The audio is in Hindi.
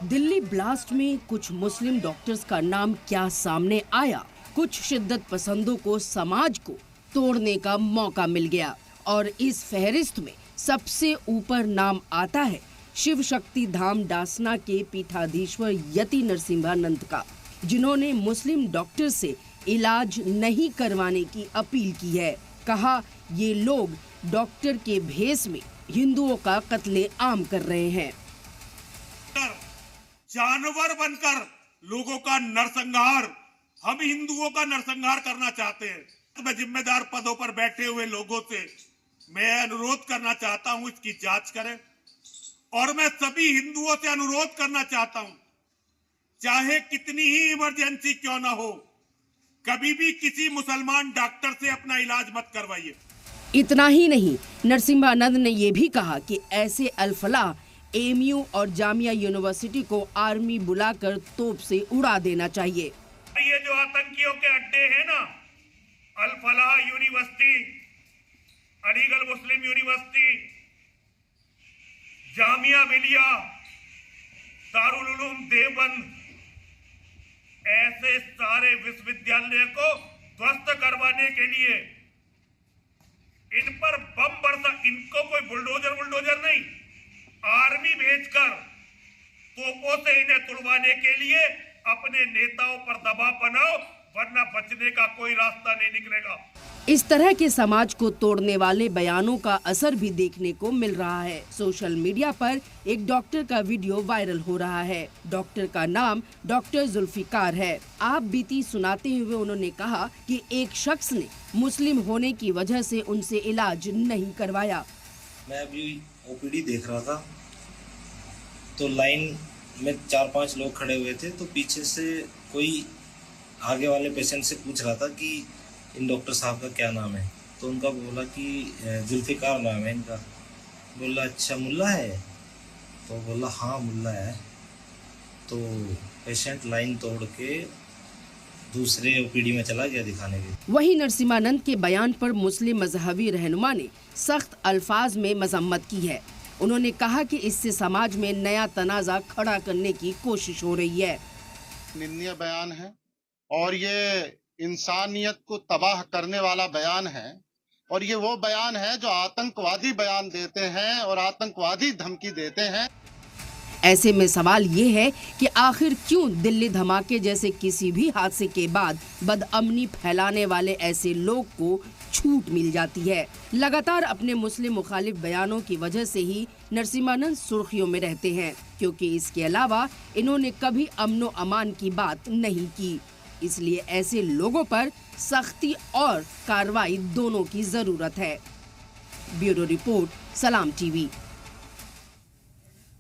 दिल्ली ब्लास्ट में कुछ मुस्लिम डॉक्टर्स का नाम क्या सामने आया? कुछ शिद्दत पसंदों को समाज को तोड़ने का मौका मिल गया और इस फहरिस्त में सबसे ऊपर नाम आता है शिव शक्ति धाम डासना के पीठाधीश्वर यति नरसिम्हानंद का, जिन्होंने मुस्लिम डॉक्टर से इलाज नहीं करवाने की अपील की है। कहा, ये लोग डॉक्टर के भेष में हिंदुओं का कत्ले-आम कर रहे हैं। जानवर बनकर लोगों का नरसंहार, हम हिंदुओं का नरसंहार करना चाहते हैं। तो मैं जिम्मेदार पदों पर बैठे हुए लोगों से मैं अनुरोध करना चाहता हूं, इसकी जांच करें। और मैं सभी हिंदुओं से अनुरोध करना चाहता हूं, चाहे कितनी ही इमरजेंसी क्यों ना हो, कभी भी किसी मुसलमान डॉक्टर से अपना इलाज मत करवाइए। इतना ही नहीं, नरसिम्हानंद ने ये भी कहा कि ऐसे अल-फलाह, एएमयू और जामिया यूनिवर्सिटी को आर्मी बुलाकर तोप से उड़ा देना चाहिए। ये जो आतंकियों के अड्डे हैं ना, अल-फलाह यूनिवर्सिटी, अलीगढ़ मुस्लिम यूनिवर्सिटी, जामिया मिलिया, दारुल उलूम देवबंद, ऐसे सारे विश्वविद्यालय को ध्वस्त करवाने के लिए इन पर बम बरसा, इनको कोई बुलडोजर नहीं, आर्मी भेजकर तोपों से इन्हें तुड़वाने के लिए अपने नेताओं पर दबाव बनाओ, वरना बचने का कोई रास्ता नहीं निकलेगा। इस तरह के समाज को तोड़ने वाले बयानों का असर भी देखने को मिल रहा है। सोशल मीडिया पर एक डॉक्टर का वीडियो वायरल हो रहा है। डॉक्टर का नाम डॉक्टर जुल्फिकार है। आप बीती सुनाते हुए उन्होंने कहा कि एक शख्स ने मुस्लिम होने की वजह से उनसे इलाज नहीं करवाया। मैं अभी ओपीडी देख रहा था तो लाइन में 4-5 लोग खड़े हुए थे, तो पीछे से कोई आगे वाले पेशेंट से पूछ रहा था कि इन डॉक्टर साहब का क्या नाम है, तो उनका बोला कि जुल्फिकार नाम है इनका। बोला अच्छा मुल्ला है, तो बोला हाँ मुल्ला है। तो पेशेंट लाइन तोड़ के दूसरे ओपीडी में चला गया दिखाने के। वहीं नरसिम्हानंद के बयान पर मुस्लिम मजहबी रहनुमा ने सख्त अल्फाज में मजम्मत की है। उन्होंने कहा कि इससे समाज में नया तनाज़ा खड़ा करने की कोशिश हो रही है। निंदनीय बयान है और ये इंसानियत को तबाह करने वाला बयान है, और ये वो बयान है जो आतंकवादी बयान देते हैं और आतंकवादी धमकी देते हैं। ऐसे में सवाल ये है कि आखिर क्यों दिल्ली धमाके जैसे किसी भी हादसे के बाद बदअमनी फैलाने वाले ऐसे लोग को छूट मिल जाती है। लगातार अपने मुस्लिम मुखालिफ बयानों की वजह से ही नरसिम्हानंद सुर्खियों में रहते हैं, क्योंकि इसके अलावा इन्होंने कभी अमनो अमान की बात नहीं की। इसलिए ऐसे लोगों पर सख्ती और कार्रवाई दोनों की जरूरत है। ब्यूरो रिपोर्ट, सलाम टीवी।